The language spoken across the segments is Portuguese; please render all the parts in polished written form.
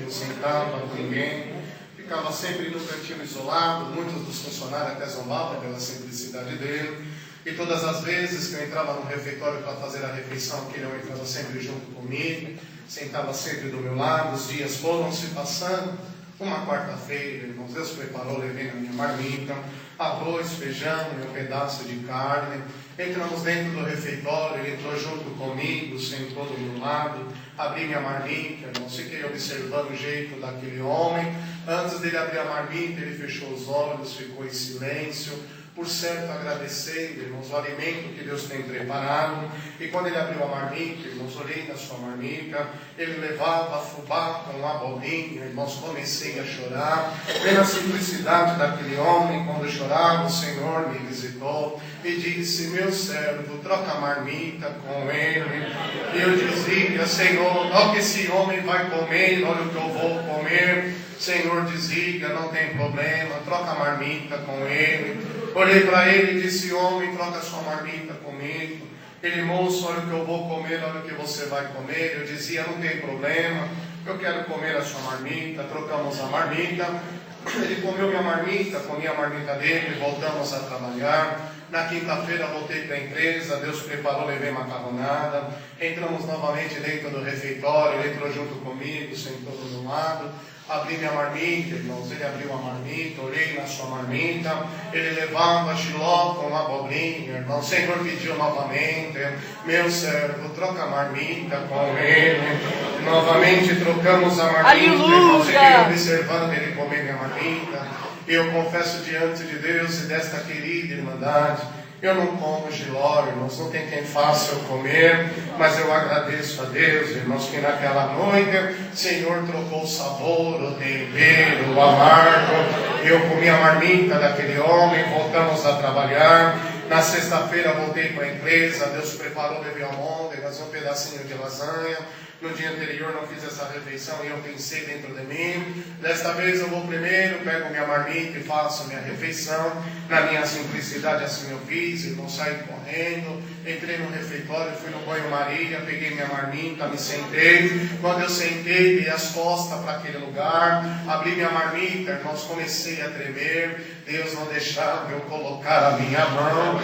não sentava com ninguém, ficava sempre no cantinho isolado. Muitos dos funcionários até zombavam pela simplicidade dele. E todas as vezes que eu entrava no refeitório para fazer a refeição, que ele entrava sempre junto comigo, sentava sempre do meu lado. Os dias foram se passando. Uma quarta-feira, irmãos, Deus preparou, levei na minha marmita, arroz, feijão e um pedaço de carne. Entramos dentro do refeitório, ele entrou junto comigo, sentou do meu lado, abri minha marmita, irmãos, fiquei observando o jeito daquele homem. Antes dele abrir a marmita, ele fechou os olhos, ficou em silêncio, por certo agradecendo, irmãos, o alimento que Deus tem preparado. E quando ele abriu a marmita, irmãos, olhei na sua marmita, ele levava fubá com abobrinha, irmãos, comecei a chorar. Pela simplicidade daquele homem, quando chorava, o Senhor me visitou e disse: meu servo, troca a marmita com ele. E eu dizia: Senhor, olha o que esse homem vai comer, olha o que eu vou comer. Senhor, dizia: não tem problema, troca a marmita com ele. Olhei para ele e disse: homem, troca a sua marmita comigo. Ele: moço, olha o que eu vou comer, olha o que você vai comer. Eu dizia: não tem problema, eu quero comer a sua marmita. Trocamos a marmita. Ele comeu minha marmita, comi a marmita dele, voltamos a trabalhar. Na quinta-feira voltei para a empresa, Deus preparou, levei macarronada. Entramos novamente dentro do refeitório, ele entrou junto comigo, sentou do meu lado. Abri minha marmita, irmãos, ele abriu a marmita, olhei na sua marmita, ele levava giló com abobrinha, irmão. O Senhor pediu novamente: meu servo, troca a marmita com ele. Novamente trocamos a marmita, irmãos, fiquei observando ele comer minha marmita. E eu confesso diante de Deus e desta querida irmandade, eu não como giló, irmãos, não tem quem faça eu comer, mas eu agradeço a Deus, irmãos, que naquela noite o Senhor trocou o sabor, o tempero, o amargo. Eu comi a marmita daquele homem, voltamos a trabalhar. Na sexta-feira voltei para a empresa, Deus preparou, levei almôndegas, um pedacinho de lasanha. No dia anterior não fiz essa refeição e eu pensei dentro de mim: desta vez eu vou primeiro, pego minha marmita e faço a minha refeição. Na minha simplicidade assim eu fiz, irmão, saí correndo, entrei no refeitório, fui no banho-maria, peguei minha marmita, me sentei. Quando eu sentei, dei as costas para aquele lugar, abri minha marmita, irmãos, comecei a tremer. Deus não deixava eu colocar a minha mão.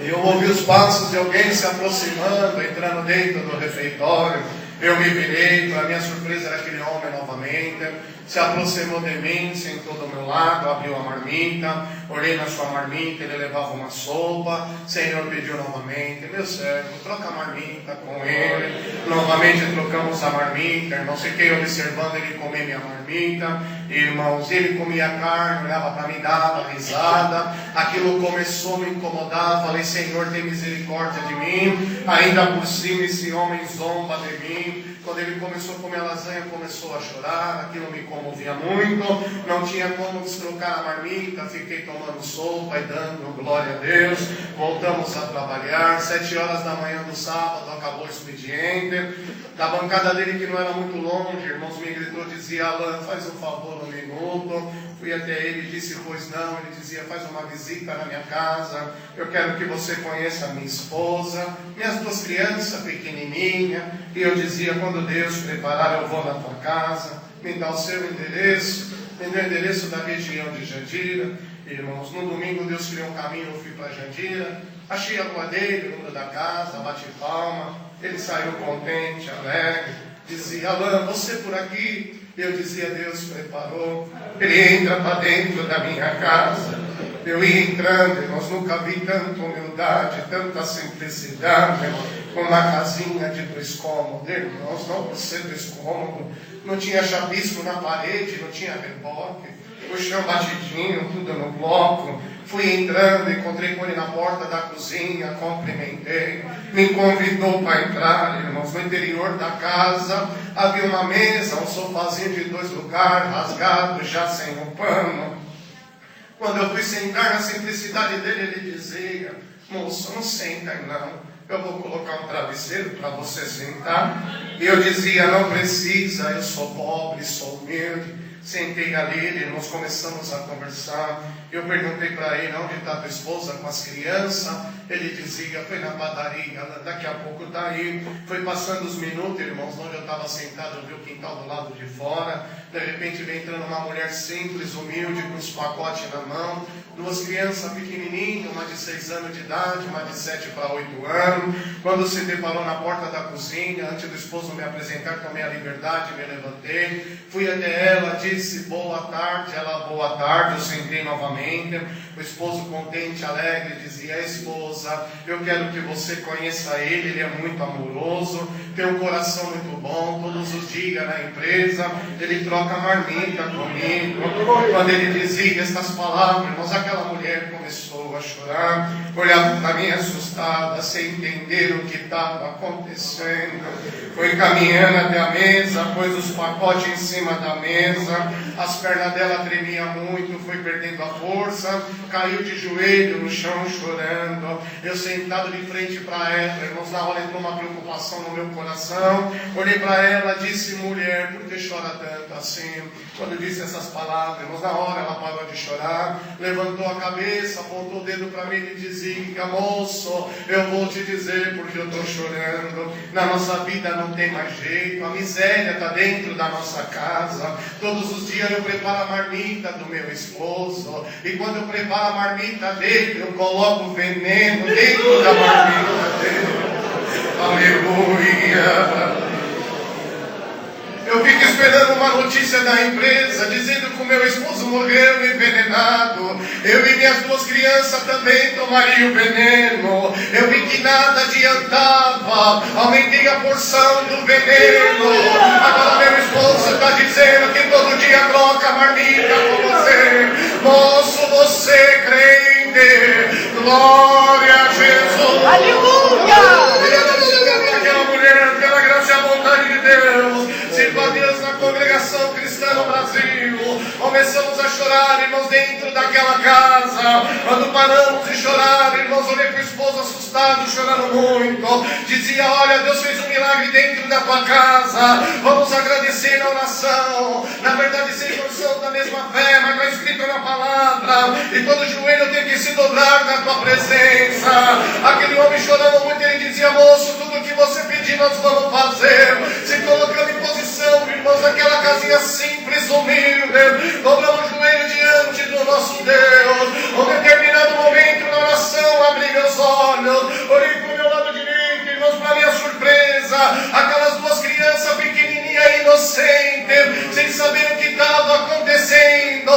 Eu ouvi os passos de alguém se aproximando, entrando dentro do refeitório. Eu me virei, para minha surpresa era aquele homem novamente. Se aproximou de mim, sentou do meu lado, abriu a marmita. Olhei na sua marmita, ele levava uma sopa. O Senhor pediu novamente: meu servo, troca a marmita com ele. Novamente trocamos a marmita, irmãos. Fiquei observando ele comer minha marmita. Irmãos, ele comia carne, olhava para mim, dava risada. Aquilo começou a me incomodar. Falei: Senhor, tem misericórdia de mim. Ainda por cima esse homem zomba de mim. Quando ele começou a comer a lasanha, começou a chorar. Aquilo me comovia muito. Não tinha como destrocar a marmita. Fiquei tomando sopa e dando glória a Deus. Voltamos a trabalhar. 7 horas da manhã do sábado acabou o expediente. Da bancada dele, que não era muito longe, irmãos, me gritou, dizia: Alan, faz um favor, um minuto. Fui até ele e disse: pois não. Ele dizia: faz uma visita na minha casa. Eu quero que você conheça a minha esposa, minhas 2 crianças pequenininhas. E eu dizia: quando Deus preparar, eu vou na tua casa. Me dá o seu endereço. Me deu o endereço da região de Jandira. Irmãos, no domingo Deus criou um caminho, eu fui para Jandira. Achei a rua dele, o número da casa, bati palma. Ele saiu contente, alegre. Dizia: Alan, você por aqui? Eu dizia: Deus preparou. Ele entra para dentro da minha casa. Eu ia entrando, irmãos, nunca vi tanta humildade, tanta simplicidade. Uma casinha de 2 cômodos, irmãos, não por ser 2 cômodos. Não tinha chapisco na parede, não tinha reboque. O chão batidinho, tudo no bloco. Fui entrando, encontrei com ele na porta da cozinha, cumprimentei. Me convidou para entrar, irmãos. No interior da casa havia uma mesa, um sofazinho de 2 lugares, rasgado, já sem um pano. Quando eu fui sentar, na simplicidade dele, ele dizia: moço, não senta aí não. Eu vou colocar um travesseiro para você sentar. E eu dizia: não precisa, eu sou pobre, sou humilde. Sentei ali, irmãos, começamos a conversar. Eu perguntei para ele, onde está tua esposa com as crianças? Ele dizia, foi na padaria, daqui a pouco está aí. Foi passando os minutos, irmãos, onde eu estava sentado, eu vi o quintal do lado de fora. De repente vem entrando uma mulher simples, humilde, com os pacotes na mão. Duas crianças pequenininhas, uma de 6 anos de idade, uma de 7 para 8 anos. Quando se deparou na porta da cozinha, antes do esposo me apresentar, tomei a liberdade, me levantei. Fui até ela, disse boa tarde, ela boa tarde, eu sentei novamente. O esposo contente, alegre, dizia, esposa, eu quero que você conheça ele é muito amoroso, tem um coração muito bom, todos os dias na empresa, ele troca marmita comigo. Quando ele dizia estas palavras, irmãos, aquela mulher começou a chorar, olhava para mim assustada, sem entender o que estava acontecendo. Foi caminhando até a mesa, pôs os pacotes em cima da mesa, as pernas dela tremiam muito, foi perdendo a força, caiu de joelho no chão chorando. Eu sentado de frente para ela, irmãos, na hora entrou uma preocupação no meu coração. Olhei para ela, disse, mulher, por que chora tanto assim? Quando disse essas palavras, irmãos, na hora ela parou de chorar, levantou a cabeça, apontou o dedo para mim e dizia, moço, eu vou te dizer porque eu estou chorando. Na nossa vida não tem mais jeito, a miséria está dentro da nossa casa. Todos os dias eu preparo a marmita do meu esposo, e quando eu preparo a marmita dele, eu coloco veneno dentro da marmita dele. Aleluia! Eu fico esperando uma notícia da empresa dizendo que o meu esposo morreu envenenado. Eu e minhas 2 crianças também tomariam o veneno. Eu vi que nada adiantava. Aumentei a porção do veneno. Agora meu esposo está dizendo que todo dia troca a marmita com você. Moço, você crente. Glória a Jesus. Aleluia! Aquela mulher, pela graça e a vontade de Deus, sirva a Deus na congregação cristã no Brasil. Começamos a chorar, irmãos, dentro daquela casa. Quando paramos de chorar, irmãos, olhei para o esposo assustado, chorando muito. Dizia, olha, Deus fez um milagre dentro da tua casa. Vamos agradecer na oração. Na verdade, seja oração da mesma fé, mas está escrito na palavra. E todo joelho tem que se dobrar na tua presença. Aquele homem chorando muito, ele dizia, moço, tudo que você pedir nós vamos fazer. Se colocando em posição, irmãos, aquela casinha simples, humilde, dobramos o joelho diante do nosso Deus. Um determinado momento na oração, abri meus olhos, olhei para o meu lado direito, irmãos, para minha surpresa, aquelas 2 crianças pequenininhas, inocentes, sem saber o que estava acontecendo.